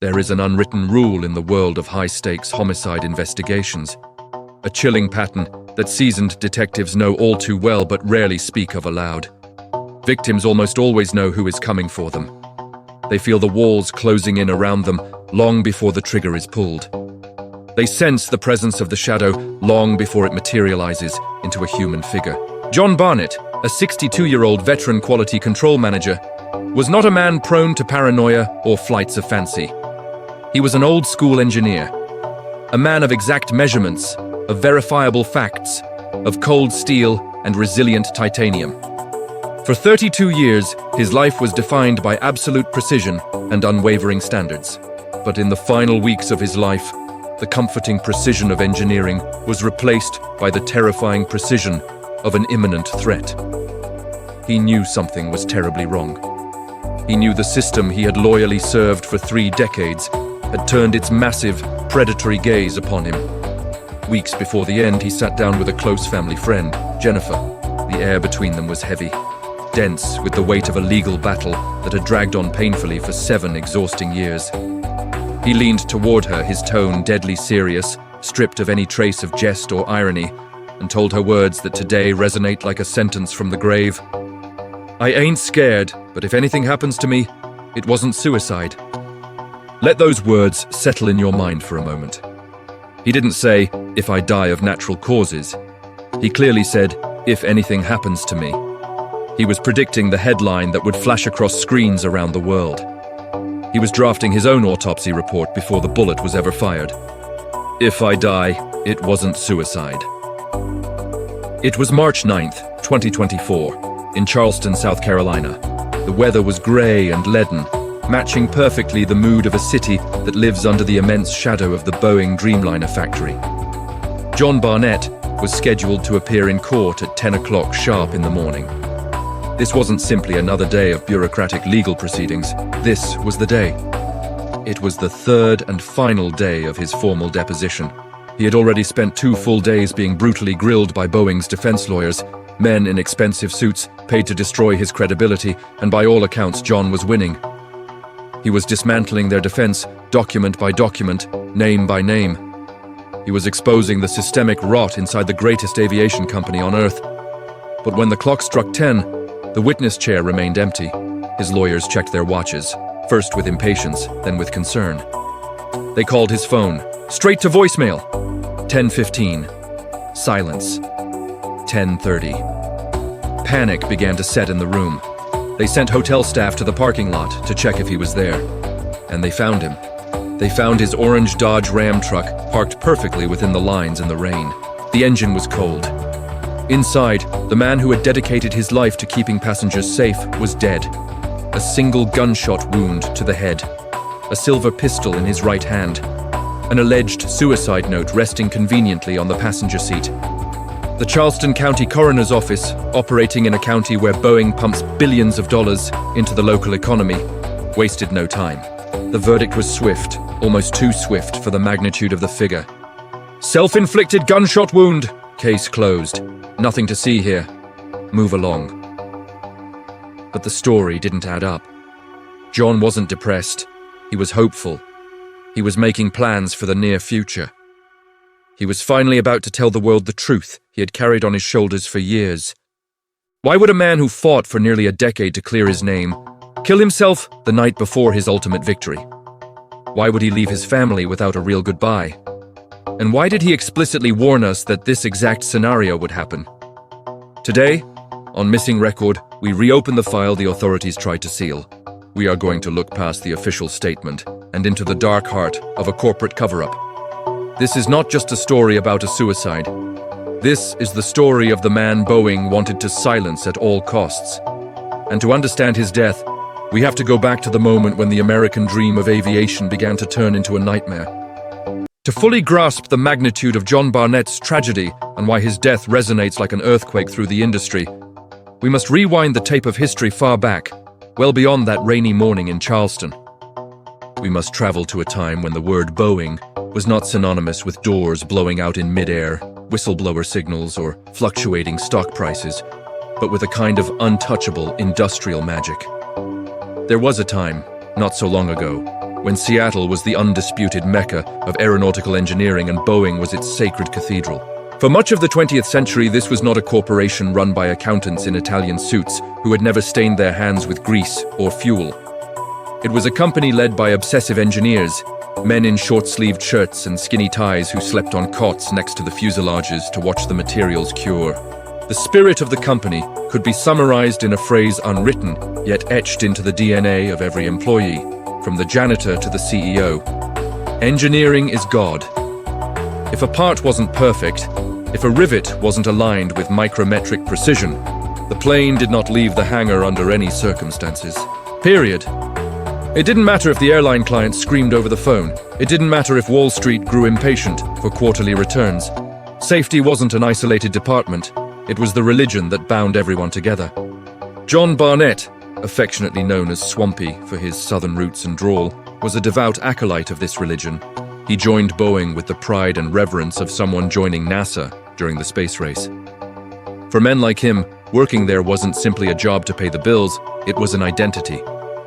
There is an unwritten rule in the world of high-stakes homicide investigations. A chilling pattern that seasoned detectives know all too well but rarely speak of aloud. Victims almost always know who is coming for them. They feel the walls closing in around them long before the trigger is pulled. They sense the presence of the shadow long before it materializes into a human figure. John Barnett, a 62-year-old veteran quality control manager, was not a man prone to paranoia or flights of fancy. He was an old-school engineer, a man of exact measurements, of verifiable facts, of cold steel and resilient titanium. For 32 years, his life was defined by absolute precision and unwavering standards. But in the final weeks of his life, the comforting precision of engineering was replaced by the terrifying precision of an imminent threat. He knew something was terribly wrong. He knew the system he had loyally served for 3 decades had turned its massive, predatory gaze upon him. Weeks before the end, he sat down with a close family friend, Jennifer. The air between them was heavy, dense with the weight of a legal battle that had dragged on painfully for 7 exhausting years. He leaned toward her, his tone deadly serious, stripped of any trace of jest or irony, and told her words that today resonate like a sentence from the grave. "I ain't scared, but if anything happens to me, it wasn't suicide." Let those words settle in your mind for a moment. He didn't say, "if I die of natural causes." He clearly said, "if anything happens to me." He was predicting the headline that would flash across screens around the world. He was drafting his own autopsy report before the bullet was ever fired. "If I die, it wasn't suicide." It was March 9th, 2024, in Charleston, South Carolina. The weather was gray and leaden, matching perfectly the mood of a city that lives under the immense shadow of the Boeing Dreamliner factory. John Barnett was scheduled to appear in court at 10 o'clock sharp in the morning. This wasn't simply another day of bureaucratic legal proceedings. This was the day. It was the 3rd and final day of his formal deposition. He had already spent 2 full days being brutally grilled by Boeing's defense lawyers, men in expensive suits paid to destroy his credibility, and by all accounts, John was winning. He was dismantling their defense, document by document, name by name. He was exposing the systemic rot inside the greatest aviation company on Earth. But when the clock struck 10, the witness chair remained empty. His lawyers checked their watches, first with impatience, then with concern. They called his phone, straight to voicemail. 10:15. Silence. 10:30. Panic began to set in the room. They sent hotel staff to the parking lot to check if he was there. And they found him. They found his orange Dodge Ram truck parked perfectly within the lines in the rain. The engine was cold. Inside, the man who had dedicated his life to keeping passengers safe was dead. A single gunshot wound to the head. A silver pistol in his right hand. An alleged suicide note resting conveniently on the passenger seat. The Charleston County Coroner's Office, operating in a county where Boeing pumps billions of dollars into the local economy, wasted no time. The verdict was swift, almost too swift for the magnitude of the figure. "Self-inflicted gunshot wound. Case closed. Nothing to see here. Move along." But the story didn't add up. John wasn't depressed. He was hopeful. He was making plans for the near future. He was finally about to tell the world the truth he had carried on his shoulders for years. Why would a man who fought for nearly a decade to clear his name kill himself the night before his ultimate victory? Why would he leave his family without a real goodbye? And why did he explicitly warn us that this exact scenario would happen? Today, on Missing Record, we reopen the file the authorities tried to seal. We are going to look past the official statement and into the dark heart of a corporate cover-up. This is not just a story about a suicide. This is the story of the man Boeing wanted to silence at all costs. And to understand his death, we have to go back to the moment when the American dream of aviation began to turn into a nightmare. To fully grasp the magnitude of John Barnett's tragedy and why his death resonates like an earthquake through the industry, we must rewind the tape of history far back, well beyond that rainy morning in Charleston. We must travel to a time when the word Boeing was not synonymous with doors blowing out in mid-air, whistleblower signals, or fluctuating stock prices, but with a kind of untouchable industrial magic. There was a time, not so long ago, when Seattle was the undisputed mecca of aeronautical engineering and Boeing was its sacred cathedral. For much of the 20th century, this was not a corporation run by accountants in Italian suits who had never stained their hands with grease or fuel. It was a company led by obsessive engineers, men in short-sleeved shirts and skinny ties who slept on cots next to the fuselages to watch the materials cure. The spirit of the company could be summarized in a phrase unwritten, yet etched into the DNA of every employee, from the janitor to the CEO. Engineering is God. If a part wasn't perfect, if a rivet wasn't aligned with micrometric precision, the plane did not leave the hangar under any circumstances. Period. It didn't matter if the airline client screamed over the phone. It didn't matter if Wall Street grew impatient for quarterly returns. Safety wasn't an isolated department. It was the religion that bound everyone together. John Barnett, affectionately known as Swampy for his southern roots and drawl, was a devout acolyte of this religion. He joined Boeing with the pride and reverence of someone joining NASA during the space race. For men like him, working there wasn't simply a job to pay the bills, it was an identity,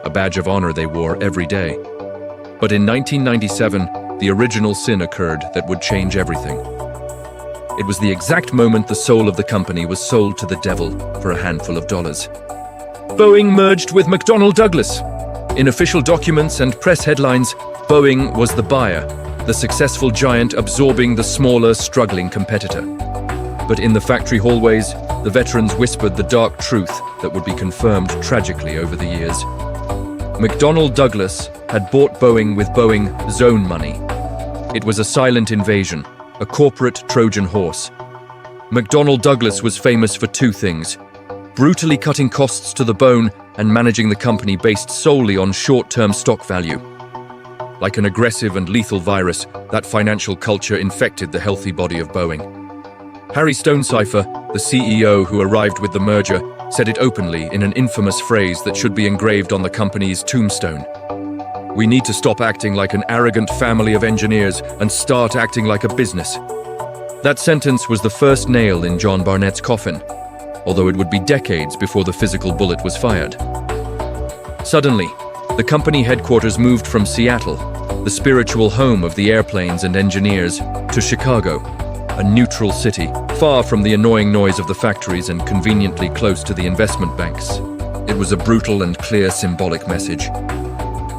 a badge of honor they wore every day. But in 1997, the original sin occurred that would change everything. It was the exact moment the soul of the company was sold to the devil for a handful of dollars. Boeing merged with McDonnell Douglas. In official documents and press headlines, Boeing was the buyer, the successful giant absorbing the smaller, struggling competitor. But in the factory hallways, the veterans whispered the dark truth that would be confirmed tragically over the years. McDonnell Douglas had bought Boeing with Boeing's own money. It was a silent invasion, a corporate Trojan horse. McDonnell Douglas was famous for two things: brutally cutting costs to the bone and managing the company based solely on short-term stock value. Like an aggressive and lethal virus, that financial culture infected the healthy body of Boeing. Harry Stonecipher, the CEO who arrived with the merger, said it openly in an infamous phrase that should be engraved on the company's tombstone. "We need to stop acting like an arrogant family of engineers and start acting like a business." That sentence was the first nail in John Barnett's coffin, although it would be decades before the physical bullet was fired. Suddenly, the company headquarters moved from Seattle, the spiritual home of the airplanes and engineers, to Chicago, a neutral city, far from the annoying noise of the factories and conveniently close to the investment banks. It was a brutal and clear symbolic message.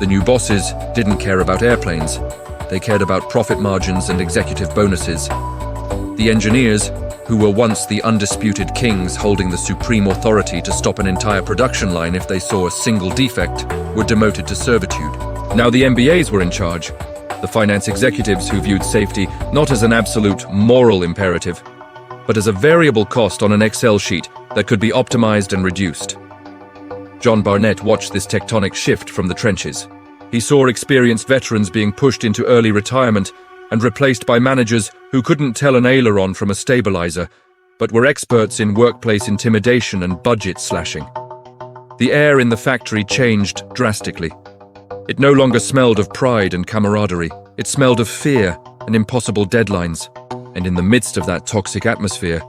The new bosses didn't care about airplanes. They cared about profit margins and executive bonuses. The engineers, who were once the undisputed kings holding the supreme authority to stop an entire production line if they saw a single defect, were demoted to servitude. Now the MBAs were in charge, the finance executives who viewed safety not as an absolute moral imperative, but as a variable cost on an Excel sheet that could be optimized and reduced. John Barnett watched this tectonic shift from the trenches. He saw experienced veterans being pushed into early retirement and replaced by managers who couldn't tell an aileron from a stabilizer, but were experts in workplace intimidation and budget slashing. The air in the factory changed drastically. It no longer smelled of pride and camaraderie. It smelled of fear and impossible deadlines. And in the midst of that toxic atmosphere,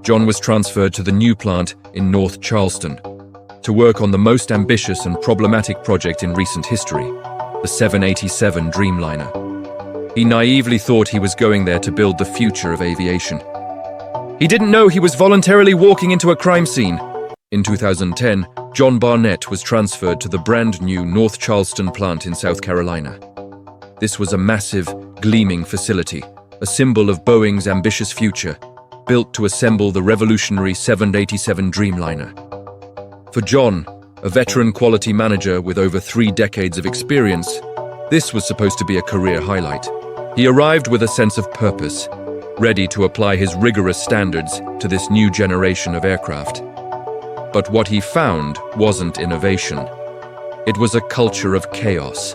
John was transferred to the new plant in North Charleston to work on the most ambitious and problematic project in recent history, the 787 Dreamliner. He naively thought he was going there to build the future of aviation. He didn't know he was voluntarily walking into a crime scene. In 2010, John Barnett was transferred to the brand new North Charleston plant in South Carolina. This was a massive, gleaming facility, a symbol of Boeing's ambitious future, built to assemble the revolutionary 787 Dreamliner. For John, a veteran quality manager with over 3 decades of experience, this was supposed to be a career highlight. He arrived with a sense of purpose, ready to apply his rigorous standards to this new generation of aircraft. But what he found wasn't innovation. It was a culture of chaos.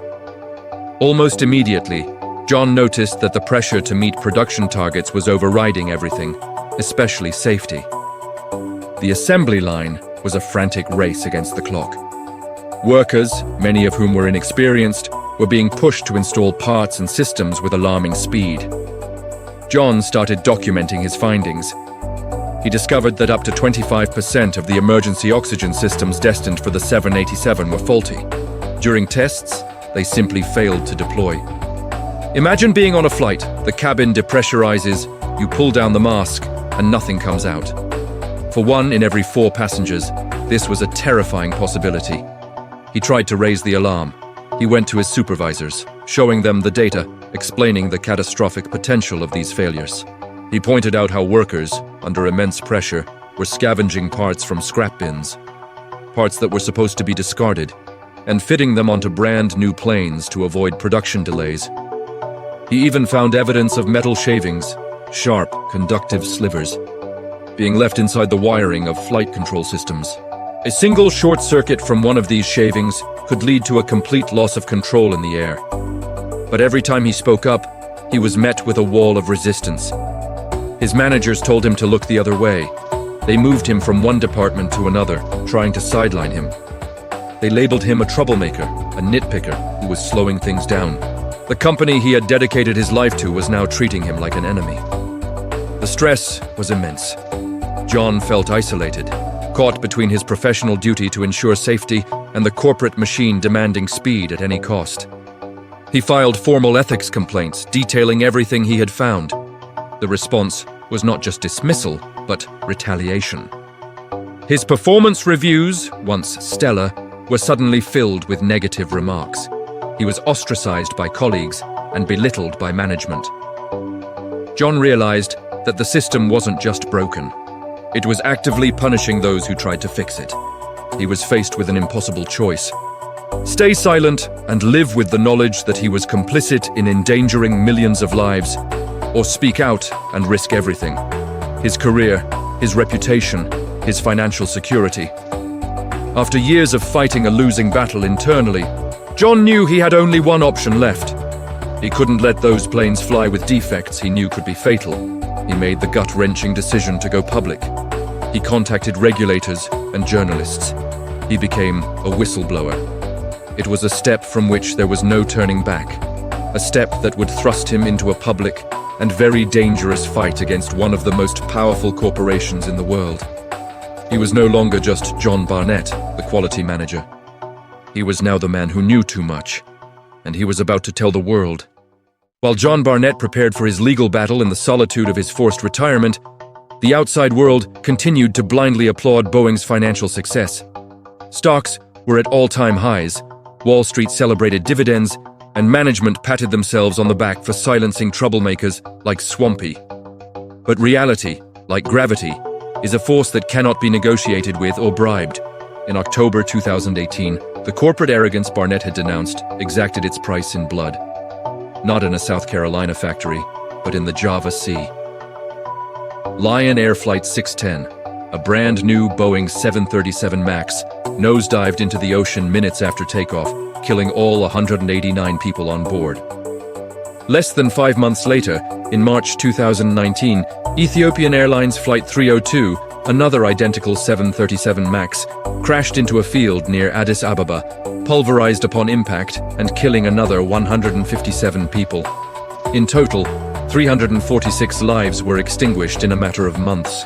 Almost immediately, John noticed that the pressure to meet production targets was overriding everything, especially safety. The assembly line was a frantic race against the clock. Workers, many of whom were inexperienced, were being pushed to install parts and systems with alarming speed. John started documenting his findings. He discovered that up to 25% of the emergency oxygen systems destined for the 787 were faulty. During tests, they simply failed to deploy. Imagine being on a flight, the cabin depressurizes, you pull down the mask, and nothing comes out. For 1 in every 4 passengers, this was a terrifying possibility. He tried to raise the alarm. He went to his supervisors, showing them the data, explaining the catastrophic potential of these failures. He pointed out how workers, under immense pressure, were scavenging parts from scrap bins, parts that were supposed to be discarded, and fitting them onto brand new planes to avoid production delays. He even found evidence of metal shavings, sharp, conductive slivers, being left inside the wiring of flight control systems. A single short circuit from one of these shavings could lead to a complete loss of control in the air. But every time he spoke up, he was met with a wall of resistance. His managers told him to look the other way. They moved him from one department to another, trying to sideline him. They labeled him a troublemaker, a nitpicker who was slowing things down. The company he had dedicated his life to was now treating him like an enemy. The stress was immense. John felt isolated, caught between his professional duty to ensure safety and the corporate machine demanding speed at any cost. He filed formal ethics complaints detailing everything he had found. The response was not just dismissal, but retaliation. His performance reviews, once stellar, were suddenly filled with negative remarks. He was ostracized by colleagues and belittled by management. John realized that the system wasn't just broken. It was actively punishing those who tried to fix it. He was faced with an impossible choice. Stay silent and live with the knowledge that he was complicit in endangering millions of lives, or speak out and risk everything. His career, his reputation, his financial security. After years of fighting a losing battle internally, John knew he had only one option left. He couldn't let those planes fly with defects he knew could be fatal. He made the gut-wrenching decision to go public. He contacted regulators and journalists. He became a whistleblower. It was a step from which there was no turning back. A step that would thrust him into a public and very dangerous fight against one of the most powerful corporations in the world. He was no longer just John Barnett, the quality manager. He was now the man who knew too much, and he was about to tell the world. While John Barnett prepared for his legal battle in the solitude of his forced retirement, the outside world continued to blindly applaud Boeing's financial success. Stocks were at all-time highs, Wall Street celebrated dividends, and management patted themselves on the back for silencing troublemakers like Swampy. But reality, like gravity, is a force that cannot be negotiated with or bribed. In October 2018, the corporate arrogance Barnett had denounced exacted its price in blood. Not in a South Carolina factory, but in the Java Sea. Lion Air Flight 610, a brand new Boeing 737 MAX, nosedived into the ocean minutes after takeoff, killing all 189 people on board. Less than 5 months later, in March 2019, Ethiopian Airlines Flight 302, another identical 737 MAX, crashed into a field near Addis Ababa, pulverized upon impact and killing another 157 people. In total, 346 lives were extinguished in a matter of months.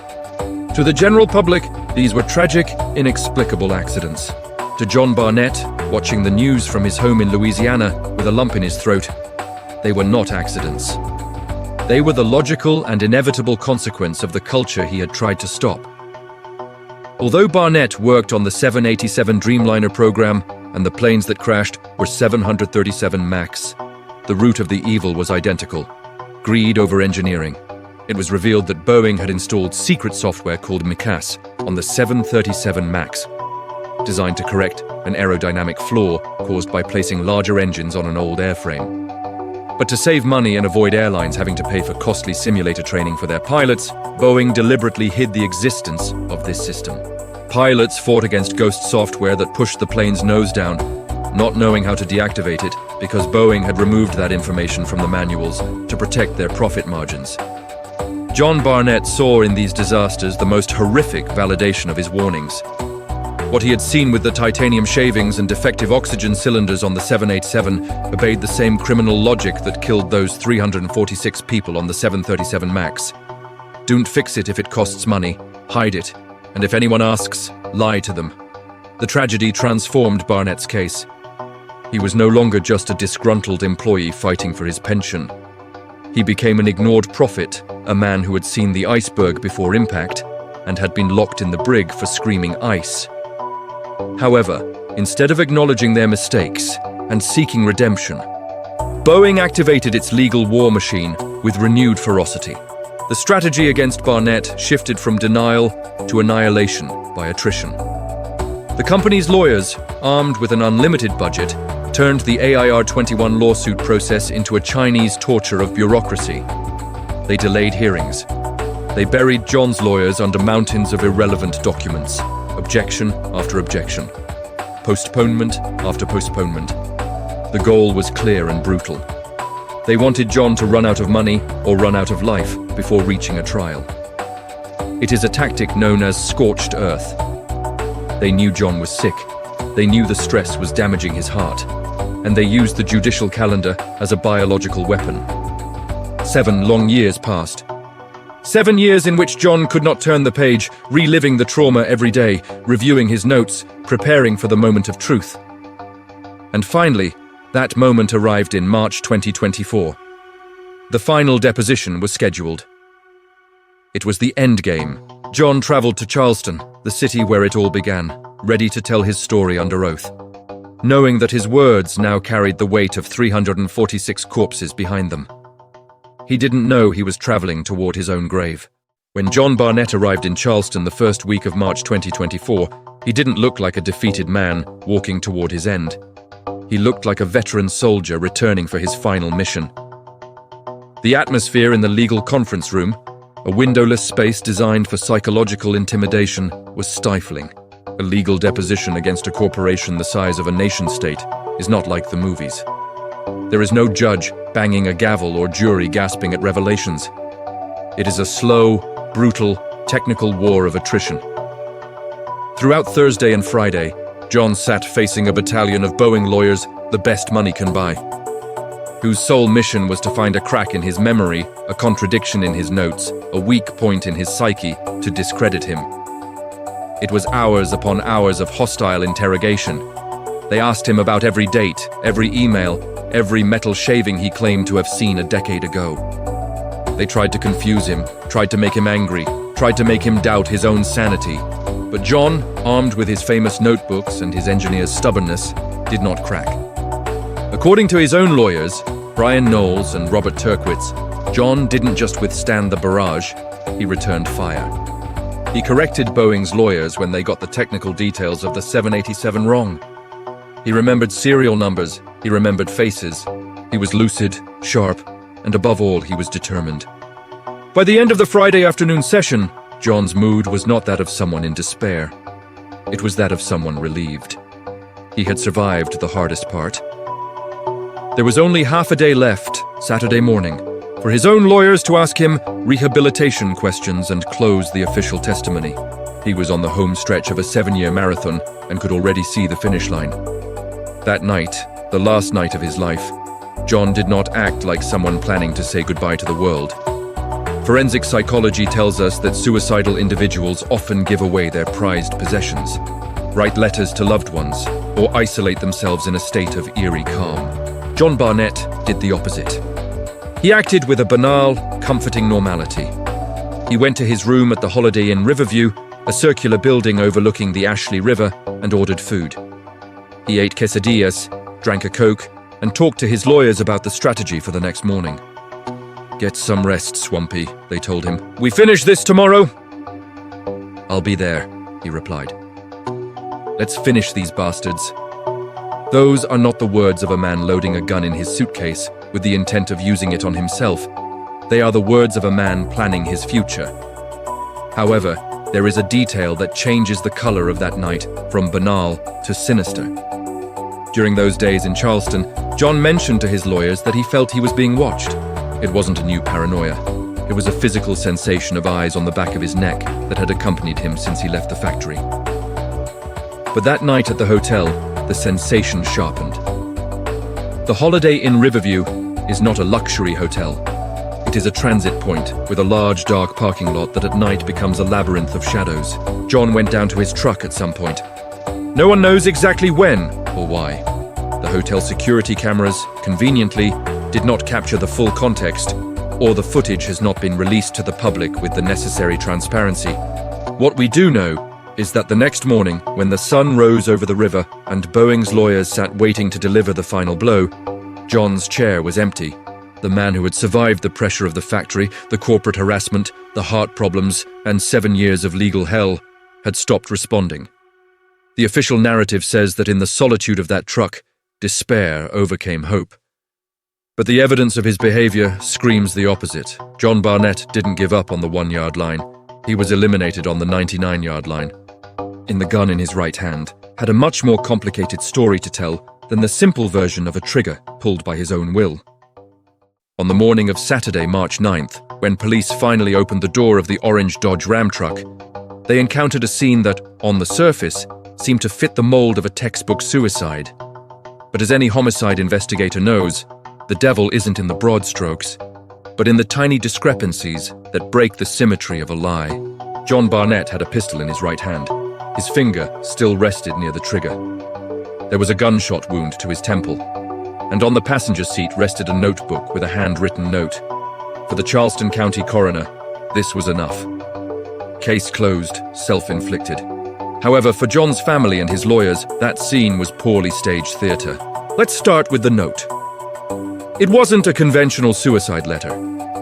To the general public, these were tragic, inexplicable accidents. To John Barnett, watching the news from his home in Louisiana with a lump in his throat, they were not accidents. They were the logical and inevitable consequence of the culture he had tried to stop. Although Barnett worked on the 787 Dreamliner program and the planes that crashed were 737 MAX, the root of the evil was identical: greed over engineering. It was revealed that Boeing had installed secret software called MCAS on the 737 MAX, designed to correct an aerodynamic flaw caused by placing larger engines on an old airframe. But to save money and avoid airlines having to pay for costly simulator training for their pilots, Boeing deliberately hid the existence of this system. Pilots fought against ghost software that pushed the plane's nose down, not knowing how to deactivate it because Boeing had removed that information from the manuals to protect their profit margins. John Barnett saw in these disasters the most horrific validation of his warnings. What he had seen with the titanium shavings and defective oxygen cylinders on the 787 obeyed the same criminal logic that killed those 346 people on the 737 MAX. Don't fix it if it costs money, hide it, and if anyone asks, lie to them. The tragedy transformed Barnett's case. He was no longer just a disgruntled employee fighting for his pension. He became an ignored prophet, a man who had seen the iceberg before impact and had been locked in the brig for screaming ice. However, instead of acknowledging their mistakes and seeking redemption, Boeing activated its legal war machine with renewed ferocity. The strategy against Barnett shifted from denial to annihilation by attrition. The company's lawyers, armed with an unlimited budget, turned the AIR-21 lawsuit process into a Chinese torture of bureaucracy. They delayed hearings. They buried John's lawyers under mountains of irrelevant documents, objection after objection, postponement after postponement. The goal was clear and brutal. They wanted John to run out of money or run out of life before reaching a trial. It is a tactic known as scorched earth. They knew John was sick. They knew the stress was damaging his heart, and they used the judicial calendar as a biological weapon. 7 long years passed. 7 years in which John could not turn the page, reliving the trauma every day, reviewing his notes, preparing for the moment of truth. And finally, that moment arrived in March 2024. The final deposition was scheduled. It was the end game. John traveled to Charleston, the city where it all began, ready to tell his story under oath, knowing that his words now carried the weight of 346 corpses behind them. He didn't know he was traveling toward his own grave. When John Barnett arrived in Charleston the first week of March 2024, he didn't look like a defeated man walking toward his end. He looked like a veteran soldier returning for his final mission. The atmosphere in the legal conference room, a windowless space designed for psychological intimidation, was stifling. A legal deposition against a corporation the size of a nation-state is not like the movies. There is no judge banging a gavel or jury gasping at revelations. It is a slow, brutal, technical war of attrition. Throughout Thursday and Friday, John sat facing a battalion of Boeing lawyers, the best money can buy, whose sole mission was to find a crack in his memory, a contradiction in his notes, a weak point in his psyche to discredit him. It was hours upon hours of hostile interrogation. They asked him about every date, every email, every metal shaving he claimed to have seen a decade ago. They tried to confuse him, tried to make him angry, tried to make him doubt his own sanity. But John, armed with his famous notebooks and his engineer's stubbornness, did not crack. According to his own lawyers, Brian Knowles and Robert Turkwitz, John didn't just withstand the barrage, he returned fire. He corrected Boeing's lawyers when they got the technical details of the 787 wrong. He remembered serial numbers, he remembered faces. He was lucid, sharp, and above all, he was determined. By the end of the Friday afternoon session, John's mood was not that of someone in despair. It was that of someone relieved. He had survived the hardest part. There was only half a day left, Saturday morning, for his own lawyers to ask him rehabilitation questions and close the official testimony. He was on the home stretch of a 7-year marathon and could already see the finish line. That night, the last night of his life, John did not act like someone planning to say goodbye to the world. Forensic psychology tells us that suicidal individuals often give away their prized possessions, write letters to loved ones, or isolate themselves in a state of eerie calm. John Barnett did the opposite. He acted with a banal, comforting normality. He went to his room at the Holiday Inn Riverview, a circular building overlooking the Ashley River, and ordered food. He ate quesadillas, drank a Coke, and talked to his lawyers about the strategy for the next morning. "Get some rest, Swampy," they told him. "We finish this tomorrow." "I'll be there," he replied. "Let's finish these bastards." Those are not the words of a man loading a gun in his suitcase with the intent of using it on himself. They are the words of a man planning his future. However, there is a detail that changes the color of that night from banal to sinister. During those days in Charleston, John mentioned to his lawyers that he felt he was being watched. It wasn't a new paranoia. It was a physical sensation of eyes on the back of his neck that had accompanied him since he left the factory. But that night at the hotel, the sensation sharpened. The Holiday Inn Riverview is not a luxury hotel. It is a transit point with a large dark parking lot that at night becomes a labyrinth of shadows. John went down to his truck at some point. No one knows exactly when or why. The hotel security cameras, conveniently, did not capture the full context, or the footage has not been released to the public with the necessary transparency. What we do know is that the next morning, when the sun rose over the river and Boeing's lawyers sat waiting to deliver the final blow, John's chair was empty. The man who had survived the pressure of the factory, the corporate harassment, the heart problems, and 7 years of legal hell, had stopped responding. The official narrative says that in the solitude of that truck, despair overcame hope. But the evidence of his behavior screams the opposite. John Barnett didn't give up on the 1-yard line. He was eliminated on the 99-yard line. In the gun in his right hand, had a much more complicated story to tell than the simple version of a trigger pulled by his own will. On the morning of Saturday, March 9th, when police finally opened the door of the orange Dodge Ram truck, they encountered a scene that, on the surface, seemed to fit the mold of a textbook suicide. But as any homicide investigator knows, the devil isn't in the broad strokes, but in the tiny discrepancies that break the symmetry of a lie. John Barnett had a pistol in his right hand. His finger still rested near the trigger. There was a gunshot wound to his temple, and on the passenger seat rested a notebook with a handwritten note. For the Charleston County coroner, this was enough. Case closed, self-inflicted. However, for John's family and his lawyers, that scene was poorly staged theater. Let's start with the note. It wasn't a conventional suicide letter.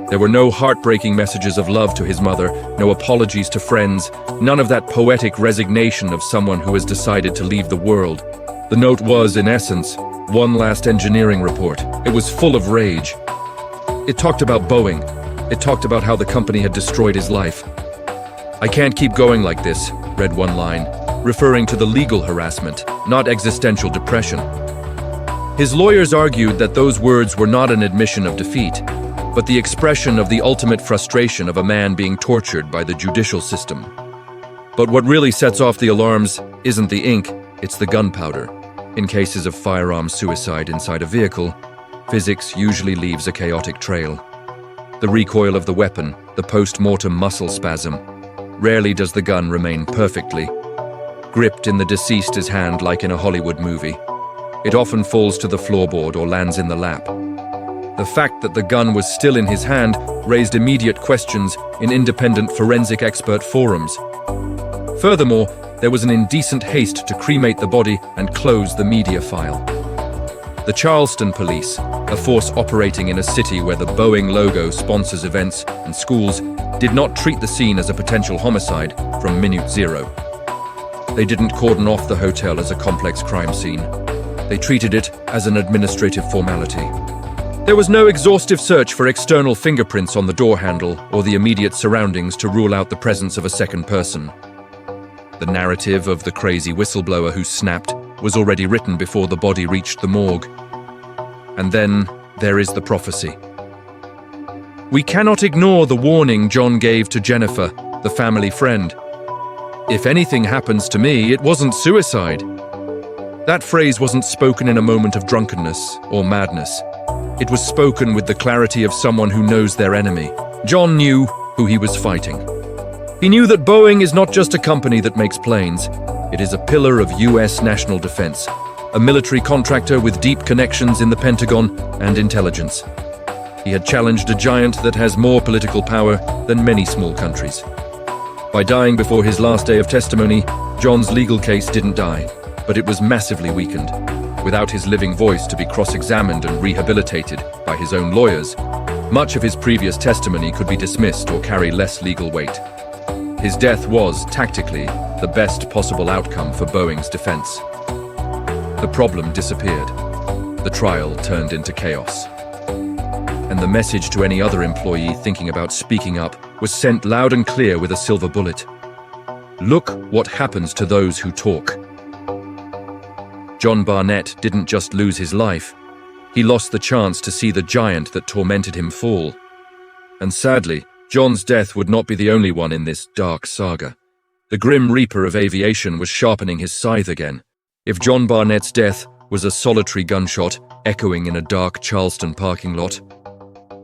There were no heartbreaking messages of love to his mother, no apologies to friends, none of that poetic resignation of someone who has decided to leave the world. The note was, in essence, one last engineering report. It was full of rage. It talked about Boeing. It talked about how the company had destroyed his life. "I can't keep going like this," read one line, referring to the legal harassment, not existential depression. His lawyers argued that those words were not an admission of defeat, but the expression of the ultimate frustration of a man being tortured by the judicial system. But what really sets off the alarms isn't the ink, it's the gunpowder. In cases of firearm suicide inside a vehicle, physics usually leaves a chaotic trail. The recoil of the weapon, the post-mortem muscle spasm. Rarely does the gun remain perfectly gripped in the deceased's hand like in a Hollywood movie. It often falls to the floorboard or lands in the lap. The fact that the gun was still in his hand raised immediate questions in independent forensic expert forums. Furthermore, there was an indecent haste to cremate the body and close the media file. The Charleston police, a force operating in a city where the Boeing logo sponsors events and schools, did not treat the scene as a potential homicide from minute zero. They didn't cordon off the hotel as a complex crime scene. They treated it as an administrative formality. There was no exhaustive search for external fingerprints on the door handle or the immediate surroundings to rule out the presence of a second person. The narrative of the crazy whistleblower who snapped was already written before the body reached the morgue. And then there is the prophecy. We cannot ignore the warning John gave to Jennifer, the family friend. "If anything happens to me, it wasn't suicide." That phrase wasn't spoken in a moment of drunkenness or madness. It was spoken with the clarity of someone who knows their enemy. John knew who he was fighting. He knew that Boeing is not just a company that makes planes. It is a pillar of U.S. national defense, a military contractor with deep connections in the Pentagon and intelligence. He had challenged a giant that has more political power than many small countries. By dying before his last day of testimony, John's legal case didn't die, but it was massively weakened. Without his living voice to be cross-examined and rehabilitated by his own lawyers, much of his previous testimony could be dismissed or carry less legal weight. His death was, tactically, the best possible outcome for Boeing's defense. The problem disappeared. The trial turned into chaos. And the message to any other employee thinking about speaking up was sent loud and clear with a silver bullet. Look what happens to those who talk. John Barnett didn't just lose his life, he lost the chance to see the giant that tormented him fall. And sadly, John's death would not be the only one in this dark saga. The grim reaper of aviation was sharpening his scythe again. If John Barnett's death was a solitary gunshot echoing in a dark Charleston parking lot,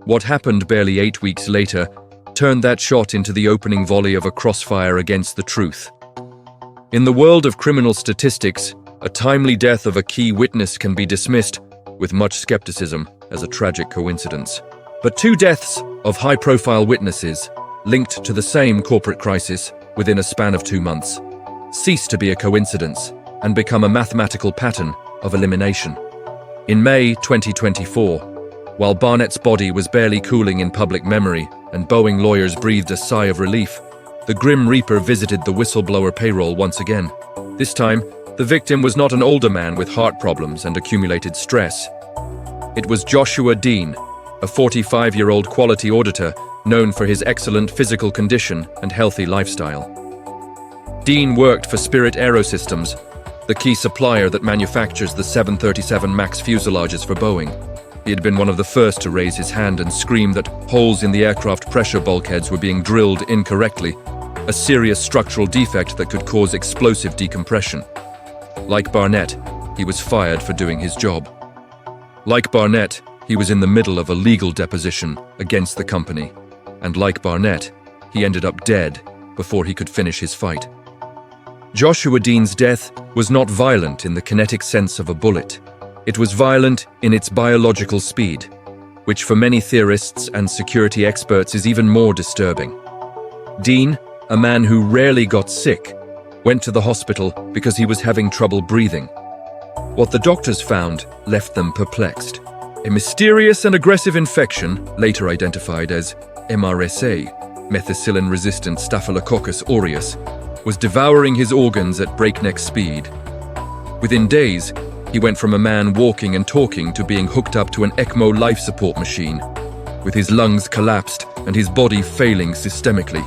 what happened barely 8 weeks later turned that shot into the opening volley of a crossfire against the truth. In the world of criminal statistics, A timely death of a key witness can be dismissed with much skepticism as a tragic coincidence. But two deaths of high-profile witnesses linked to the same corporate crisis within a span of 2 months cease to be a coincidence and become a mathematical pattern of elimination. In May 2024, while Barnett's body was barely cooling in public memory and Boeing lawyers breathed a sigh of relief, the Grim Reaper visited the whistleblower payroll once again. This time, the victim was not an older man with heart problems and accumulated stress. It was Joshua Dean, a 45-year-old quality auditor known for his excellent physical condition and healthy lifestyle. Dean worked for Spirit Aerosystems, the key supplier that manufactures the 737 MAX fuselages for Boeing. He had been one of the first to raise his hand and scream that holes in the aircraft pressure bulkheads were being drilled incorrectly, a serious structural defect that could cause explosive decompression. Like Barnett, he was fired for doing his job. Like Barnett, he was in the middle of a legal deposition against the company. And like Barnett, he ended up dead before he could finish his fight. Joshua Dean's death was not violent in the kinetic sense of a bullet. It was violent in its biological speed, which for many theorists and security experts is even more disturbing. Dean, a man who rarely got sick, went to the hospital because he was having trouble breathing. What the doctors found left them perplexed. A mysterious and aggressive infection, later identified as MRSA, methicillin-resistant Staphylococcus aureus, was devouring his organs at breakneck speed. Within days, he went from a man walking and talking to being hooked up to an ECMO life support machine, with his lungs collapsed and his body failing systemically.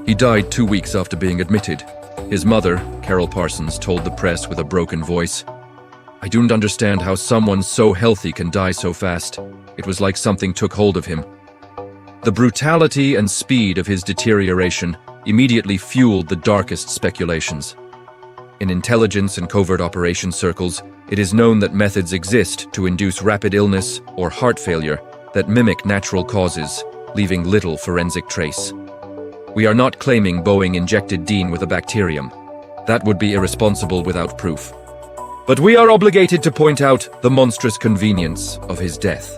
He died 2 weeks after being admitted. His mother, Carol Parsons, told the press with a broken voice, "I don't understand how someone so healthy can die so fast. It was like something took hold of him." The brutality and speed of his deterioration immediately fueled the darkest speculations. In intelligence and covert operations circles, it is known that methods exist to induce rapid illness or heart failure that mimic natural causes, leaving little forensic trace. We are not claiming Boeing injected Dean with a bacterium. That would be irresponsible without proof. But we are obligated to point out the monstrous convenience of his death.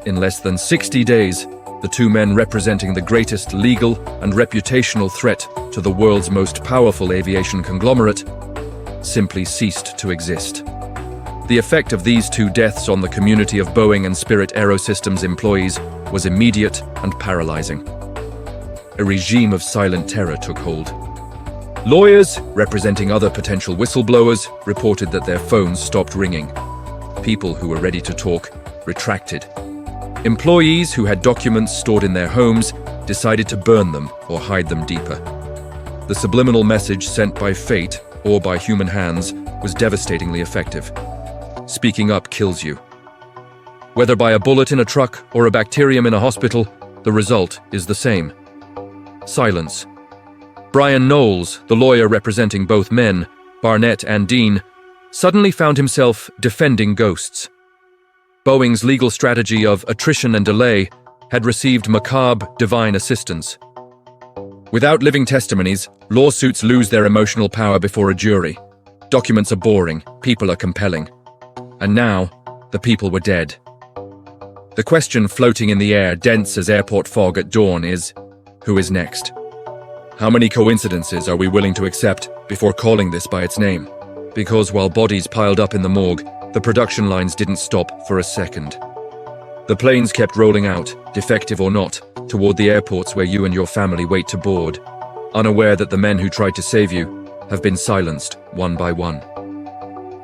In less than 60 days, the two men representing the greatest legal and reputational threat to the world's most powerful aviation conglomerate simply ceased to exist. The effect of these two deaths on the community of Boeing and Spirit Aerosystems employees was immediate and paralyzing. A regime of silent terror took hold. Lawyers, representing other potential whistleblowers, reported that their phones stopped ringing. People who were ready to talk retracted. Employees who had documents stored in their homes decided to burn them or hide them deeper. The subliminal message sent by fate or by human hands was devastatingly effective. Speaking up kills you. Whether by a bullet in a truck or a bacterium in a hospital, the result is the same. Silence. Brian Knowles, the lawyer representing both men, Barnett and Dean, suddenly found himself defending ghosts. Boeing's legal strategy of attrition and delay had received macabre divine assistance. Without living testimonies, lawsuits lose their emotional power before a jury. Documents are boring, people are compelling. And now, the people were dead. The question floating in the air, dense as airport fog at dawn, is, who is next? How many coincidences are we willing to accept before calling this by its name? Because while bodies piled up in the morgue, the production lines didn't stop for a second. The planes kept rolling out, defective or not, toward the airports where you and your family wait to board, unaware that the men who tried to save you have been silenced one by one.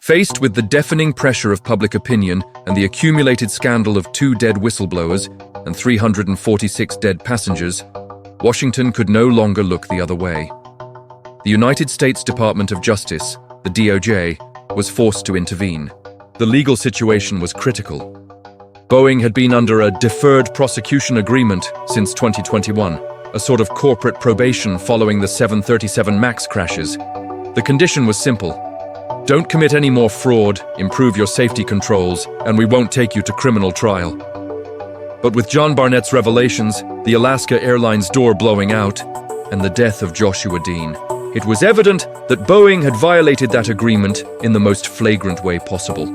Faced with the deafening pressure of public opinion and the accumulated scandal of 2 dead whistleblowers and 346 dead passengers, Washington could no longer look the other way. The United States Department of Justice, the DOJ, was forced to intervene. The legal situation was critical. Boeing had been under a deferred prosecution agreement since 2021, a sort of corporate probation following the 737 MAX crashes. The condition was simple. Don't commit any more fraud, improve your safety controls, and we won't take you to criminal trial. But with John Barnett's revelations, the Alaska Airlines door blowing out, and the death of Joshua Dean, it was evident that Boeing had violated that agreement in the most flagrant way possible.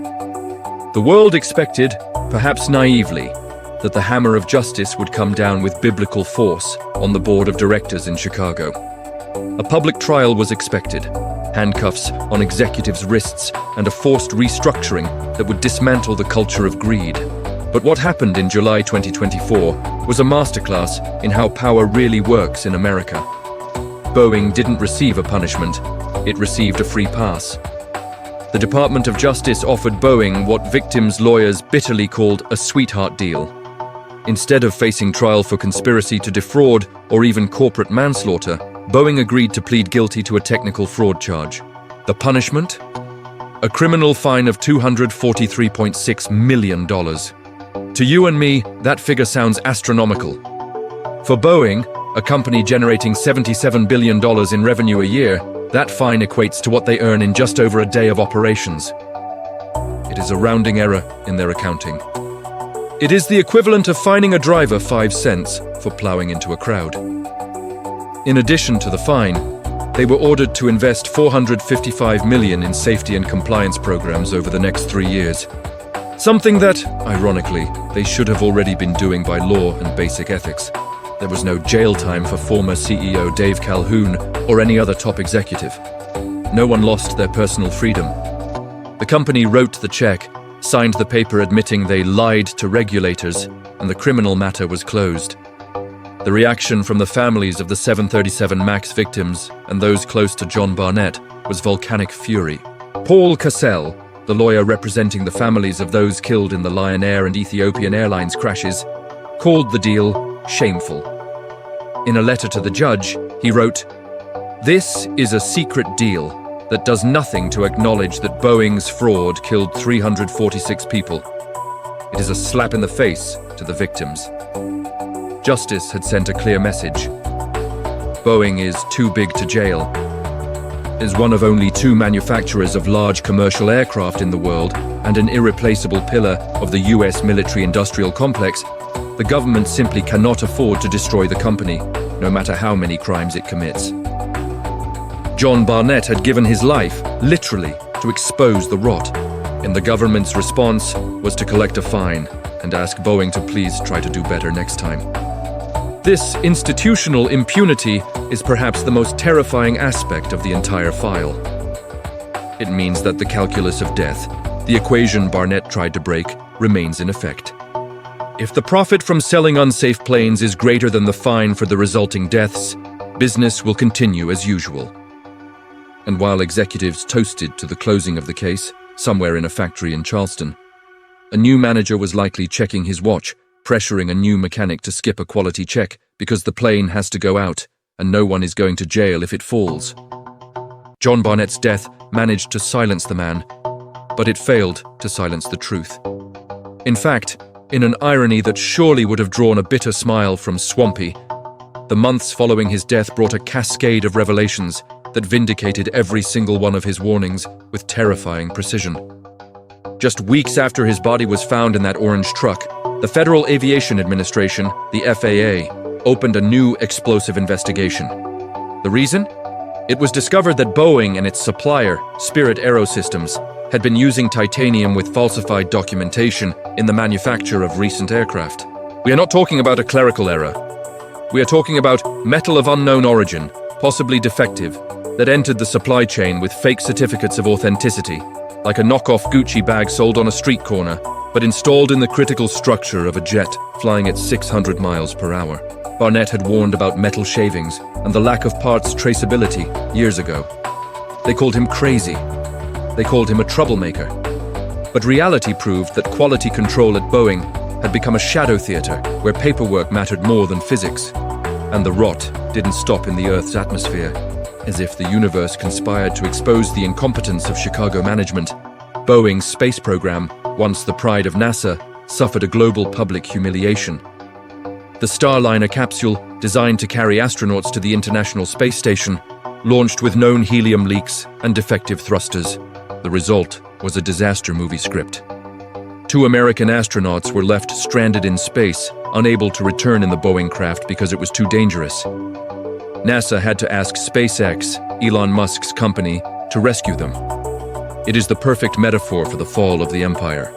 The world expected, perhaps naively, that the hammer of justice would come down with biblical force on the board of directors in Chicago. A public trial was expected, handcuffs on executives' wrists, and a forced restructuring that would dismantle the culture of greed. But what happened in July 2024 was a masterclass in how power really works in America. Boeing didn't receive a punishment, it received a free pass. The Department of Justice offered Boeing what victims' lawyers bitterly called a sweetheart deal. Instead of facing trial for conspiracy to defraud or even corporate manslaughter, Boeing agreed to plead guilty to a technical fraud charge. The punishment? A criminal fine of $243.6 million. To you and me, that figure sounds astronomical. For Boeing, a company generating $77 billion in revenue a year, that fine equates to what they earn in just over a day of operations. It is a rounding error in their accounting. It is the equivalent of fining a driver 5 cents for plowing into a crowd. In addition to the fine, they were ordered to invest $455 million in safety and compliance programs over the next 3 years. Something that, ironically, they should have already been doing by law and basic ethics. There was no jail time for former CEO Dave Calhoun or any other top executive. No one lost their personal freedom. The company wrote the check, signed the paper admitting they lied to regulators, and the criminal matter was closed. The reaction from the families of the 737 MAX victims and those close to John Barnett was volcanic fury. Paul Cassell, the lawyer representing the families of those killed in the Lion Air and Ethiopian Airlines crashes, called the deal shameful. In a letter to the judge, he wrote, "This is a secret deal that does nothing to acknowledge that Boeing's fraud killed 346 people. It is a slap in the face to the victims." Justice had sent a clear message. Boeing is too big to jail. As one of only 2 manufacturers of large commercial aircraft in the world and an irreplaceable pillar of the US military-industrial complex, the government simply cannot afford to destroy the company, no matter how many crimes it commits. John Barnett had given his life, literally, to expose the rot, and the government's response was to collect a fine and ask Boeing to please try to do better next time. This institutional impunity is perhaps the most terrifying aspect of the entire file. It means that the calculus of death, the equation Barnett tried to break, remains in effect. If the profit from selling unsafe planes is greater than the fine for the resulting deaths, business will continue as usual. And while executives toasted to the closing of the case, somewhere in a factory in Charleston, a new manager was likely checking his watch, pressuring a new mechanic to skip a quality check because the plane has to go out and no one is going to jail if it falls. John Barnett's death managed to silence the man, but it failed to silence the truth. In fact, in an irony that surely would have drawn a bitter smile from Swampy, the months following his death brought a cascade of revelations that vindicated every single one of his warnings with terrifying precision. Just weeks after his body was found in that orange truck, the Federal Aviation Administration, the FAA, opened a new explosive investigation. The reason? It was discovered that Boeing and its supplier, Spirit Aerosystems, had been using titanium with falsified documentation in the manufacture of recent aircraft. We are not talking about a clerical error. We are talking about metal of unknown origin, possibly defective, that entered the supply chain with fake certificates of authenticity, like a knockoff Gucci bag sold on a street corner, but installed in the critical structure of a jet flying at 600 miles per hour. Barnett had warned about metal shavings and the lack of parts traceability years ago. They called him crazy. They called him a troublemaker. But reality proved that quality control at Boeing had become a shadow theater where paperwork mattered more than physics. And the rot didn't stop in the Earth's atmosphere. As if the universe conspired to expose the incompetence of Chicago management, Boeing's space program, once the pride of NASA, suffered a global public humiliation. The Starliner capsule, designed to carry astronauts to the International Space Station, launched with known helium leaks and defective thrusters. The result was a disaster movie script. 2 American astronauts were left stranded in space, unable to return in the Boeing craft because it was too dangerous. NASA had to ask SpaceX, Elon Musk's company, to rescue them. It is the perfect metaphor for the fall of the empire.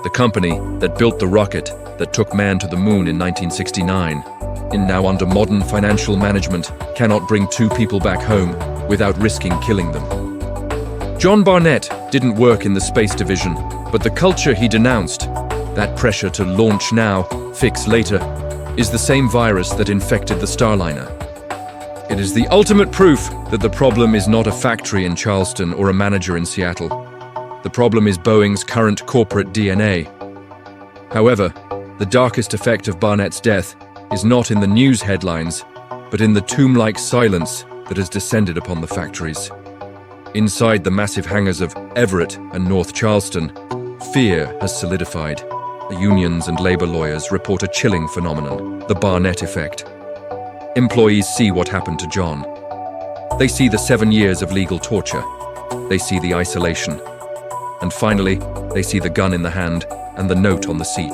The company that built the rocket that took man to the moon in 1969, and now under modern financial management, cannot bring two people back home without risking killing them. John Barnett didn't work in the space division, but the culture he denounced, that pressure to launch now, fix later, is the same virus that infected the Starliner. It is the ultimate proof that the problem is not a factory in Charleston or a manager in Seattle. The problem is Boeing's current corporate DNA. However, the darkest effect of Barnett's death is not in the news headlines, but in the tomb-like silence that has descended upon the factories. Inside the massive hangars of Everett and North Charleston, fear has solidified. The unions and labor lawyers report a chilling phenomenon, the Barnett effect. Employees see what happened to John. They see the 7 years of legal torture. They see the isolation. And finally, they see the gun in the hand and the note on the seat.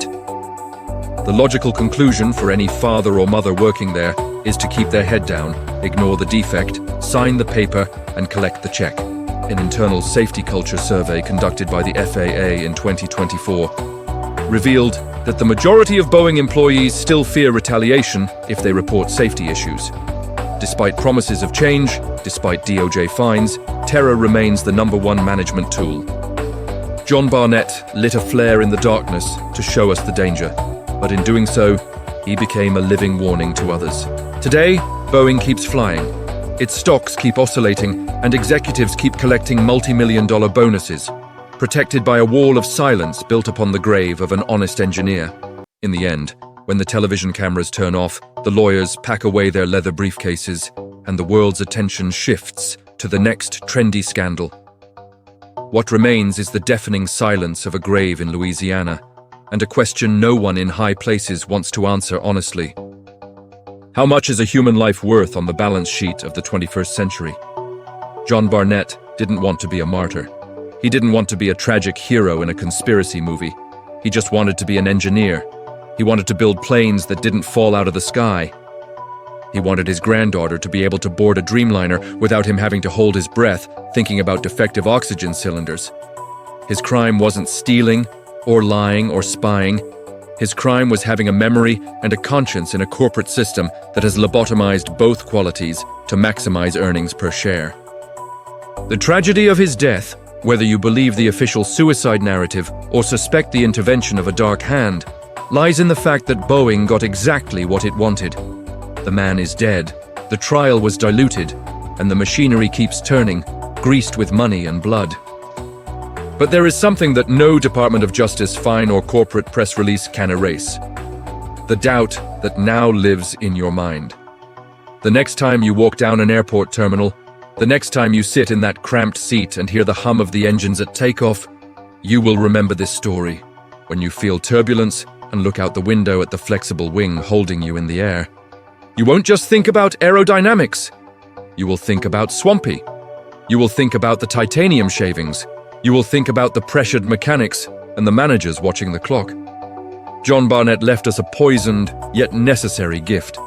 The logical conclusion for any father or mother working there is to keep their head down, ignore the defect, sign the paper, and collect the check. An internal safety culture survey conducted by the FAA in 2024 revealed that the majority of Boeing employees still fear retaliation if they report safety issues. Despite promises of change, despite DOJ fines, terror remains the #1 management tool. John Barnett lit a flare in the darkness to show us the danger, but in doing so, he became a living warning to others. Today, Boeing keeps flying. Its stocks keep oscillating, and executives keep collecting multi-million-dollar bonuses, protected by a wall of silence built upon the grave of an honest engineer. In the end, when the television cameras turn off, the lawyers pack away their leather briefcases, and the world's attention shifts to the next trendy scandal. What remains is the deafening silence of a grave in Louisiana, and a question no one in high places wants to answer honestly. How much is a human life worth on the balance sheet of the 21st century? John Barnett didn't want to be a martyr. He didn't want to be a tragic hero in a conspiracy movie. He just wanted to be an engineer. He wanted to build planes that didn't fall out of the sky. He wanted his granddaughter to be able to board a Dreamliner without him having to hold his breath, thinking about defective oxygen cylinders. His crime wasn't stealing, or lying, or spying. His crime was having a memory and a conscience in a corporate system that has lobotomized both qualities to maximize earnings per share. The tragedy of his death, whether you believe the official suicide narrative or suspect the intervention of a dark hand, lies in the fact that Boeing got exactly what it wanted. The man is dead, the trial was diluted, and the machinery keeps turning, greased with money and blood. But there is something that no Department of Justice fine or corporate press release can erase. The doubt that now lives in your mind. The next time you walk down an airport terminal, the next time you sit in that cramped seat and hear the hum of the engines at takeoff, you will remember this story. When you feel turbulence and look out the window at the flexible wing holding you in the air, you won't just think about aerodynamics. You will think about Swampy. You will think about the titanium shavings. You will think about the pressured mechanics and the managers watching the clock. John Barnett left us a poisoned, yet necessary gift.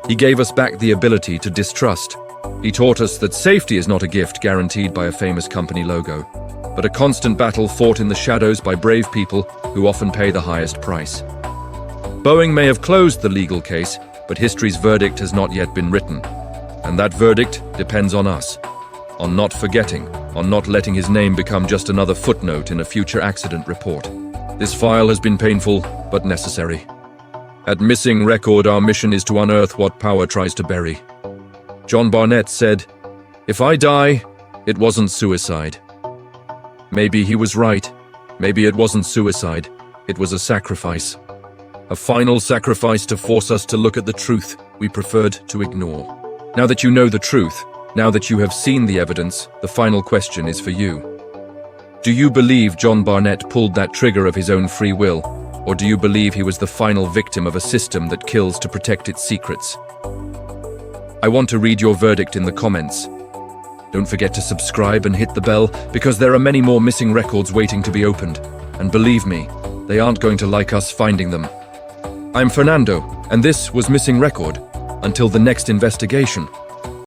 He gave us back the ability to distrust. He taught us that safety is not a gift guaranteed by a famous company logo, but a constant battle fought in the shadows by brave people who often pay the highest price. Boeing may have closed the legal case, but history's verdict has not yet been written. And that verdict depends on us, on not forgetting, on not letting his name become just another footnote in a future accident report. This file has been painful, but necessary. At Missing Record, our mission is to unearth what power tries to bury. John Barnett said, "If I die, it wasn't suicide." Maybe he was right. Maybe it wasn't suicide. It was a sacrifice. A final sacrifice to force us to look at the truth we preferred to ignore. Now that you know the truth, now that you have seen the evidence, the final question is for you. Do you believe John Barnett pulled that trigger of his own free will, or do you believe he was the final victim of a system that kills to protect its secrets? I want to read your verdict in the comments. Don't forget to subscribe and hit the bell, because there are many more missing records waiting to be opened. And believe me, they aren't going to like us finding them. I'm Fernando, and this was Missing Record. Until the next investigation.